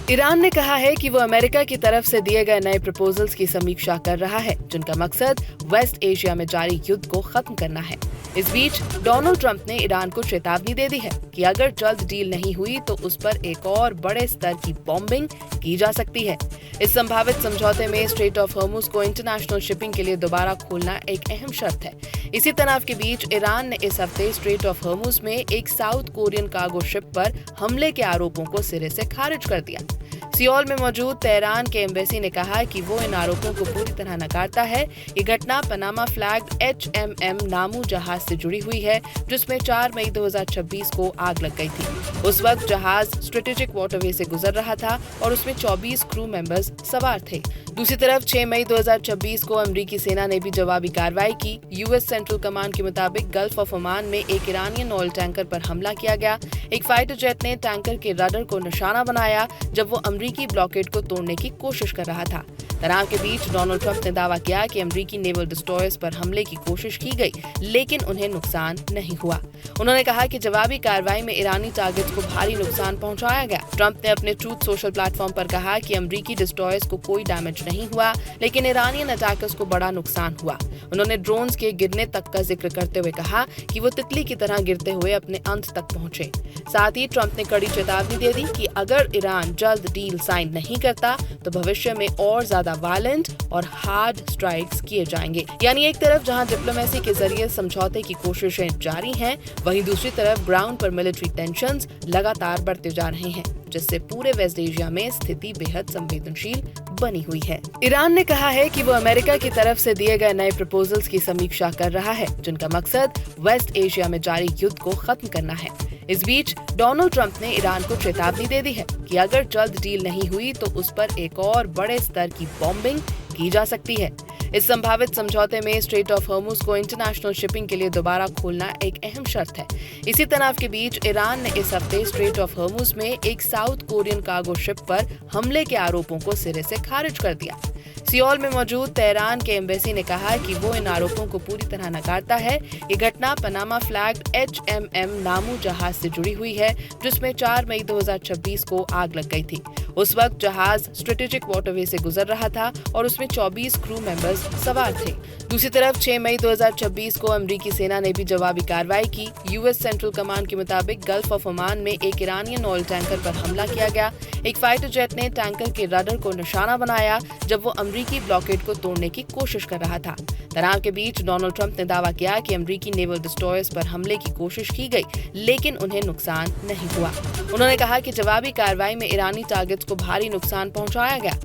Iran ने कहा है कि वो अमेरिका की तरफ से दिए गए नए प्रपोजल्स की समीक्षा कर रहा है, जिनका मकसद वेस्ट एशिया में जारी युद्ध को खत्म करना है। इस बीच डोनाल्ड ट्रंप ने ईरान को चेतावनी दे दी है कि अगर जल्द डील नहीं हुई तो उस पर एक और बड़े स्तर की बॉम्बिंग की जा सकती है। इस संभावित समझौते में स्ट्रेट ऑफ हॉर्मुज को इंटरनेशनल शिपिंग के लिए दोबारा खोलना एक अहम शर्त है। इसी तनाव के बीच ईरान ने इस हफ्ते स्ट्रेट ऑफ हॉर्मुज में एक साउथ कोरियन कार्गो शिप पर हमले के आरोपों को सिरे से खारिज कर दिया। सियोल में मौजूद तेहरान के एम्बेसी ने कहा कि वो इन आरोपों को पूरी तरह नकारता है। ये घटना पनामा फ्लैग्ड HMM नामू जहाज से जुड़ी हुई है, जिसमें 4 मई 2026 को आग लग गई थी। उस वक्त जहाज स्ट्रेटेजिक वाटरवे से गुजर रहा था और उसमें 24 क्रू मेंबर्स सवार थे। दूसरी तरफ 6 मई 2026 को अमेरिकी सेना ने भी जवाबी कार्रवाई की। US सेंट्रल कमांड के मुताबिक गल्फ ऑफ ओमान में एक ईरानियन ऑयल टैंकर पर हमला किया गया। एक फाइटर जेट ने टैंकर के रडर को निशाना बनाया जब वो अमेरिकी ब्लॉकेड को तोड़ने की कोशिश कर रहा था। तनाव के बीच डोनाल्ड ट्रंप ने दावा किया कि अमेरिकी नेवल डिस्ट्रॉयर्स पर हमले की कोशिश की गई, लेकिन उन्हें नुकसान नहीं हुआ। उन्होंने कहा कि जवाबी कार्रवाई में ईरानी टारगेट्स को भारी नुकसान पहुंचाया गया। ट्रंप ने अपने ट्रूथ सोशल प्लेटफॉर्म पर कहा कि अमेरिकी डिस्ट्रॉयर्स को कोई डैमेज नहीं हुआ, लेकिन ईरानियन अटैकर्स को बड़ा नुकसान हुआ। उन्होंने ड्रोन्स के गिरने तक का जिक्र करते हुए कहा कि वो तितली की तरह गिरते हुए अपने अंत तक पहुंचे। साथ ही ट्रंप ने कड़ी चेतावनी दे दी कि अगर ईरान जल्द डील साइन नहीं करता तो भविष्य में और ज्यादा वायलेंट और हार्ड स्ट्राइक्स किए जाएंगे। यानी एक तरफ जहां डिप्लोमेसी के जरिए समझौते की कोशिशें जारी हैं, वहीं दूसरी तरफ ग्राउंड पर मिलिट्री टेंशंस लगातार बढ़ते जा रहे हैं, जिससे पूरे वेस्ट एशिया में स्थिति बेहद संवेदनशील बनी हुई है। ईरान ने कहा है कि वो अमेरिका की तरफ से दिए गए नए प्रपोजल्स की समीक्षा कर रहा है, जिनका मकसद वेस्ट एशिया में जारी युद्ध को खत्म करना है। इस बीच डोनाल्ड ट्रंप ने ईरान को चेतावनी दे दी है कि अगर जल्द डील नहीं हुई तो उस पर एक और बड़े स्तर की बॉम्बिंग की जा सकती है। इस संभावित समझौते में स्ट्रेट ऑफ हॉर्मुज को इंटरनेशनल शिपिंग के लिए दोबारा खोलना एक अहम शर्त है। इसी तनाव के बीच ईरान ने इस हफ्ते स्ट्रेट ऑफ हॉर्मुज में एक साउथ कोरियन कार्गो शिप पर हमले के आरोपों को सिरे से खारिज कर दिया। सियोल में मौजूद तेहरान के एम्बेसी ने कहा कि वो इन आरोपों को पूरी तरह नकारता है। ये घटना पनामा फ्लैग्ड HMM नामू जहाज से जुड़ी हुई है, जिसमें 4 मई 2026 को आग लग गई थी। उस वक्त जहाज स्ट्रेटेजिक वाटरवे से गुजर रहा था और उसमें 24 क्रू मेंबर्स सवार थे। दूसरी तरफ 6 मई 2026 को अमेरिकी सेना ने भी जवाबी कार्रवाई की। US सेंट्रल कमांड के मुताबिक गल्फ ऑफ ओमान में एक ईरानियन ऑयल टैंकर पर हमला किया गया। एक फाइटर जेट ने टैंकर के रडर को निशाना बनाया जब वो अमेरिकी ब्लॉकेड को तोड़ने की कोशिश कर रहा था। तनाव के बीच डोनाल्ड ट्रंप ने दावा किया कि अमेरिकी नेवल डिस्ट्रॉयर्स पर हमले की कोशिश की गई, लेकिन उन्हें नुकसान नहीं हुआ। उन्होंने कहा कि जवाबी कार्रवाई में ईरानी टारगेट्स को भारी नुकसान पहुंचाया गया।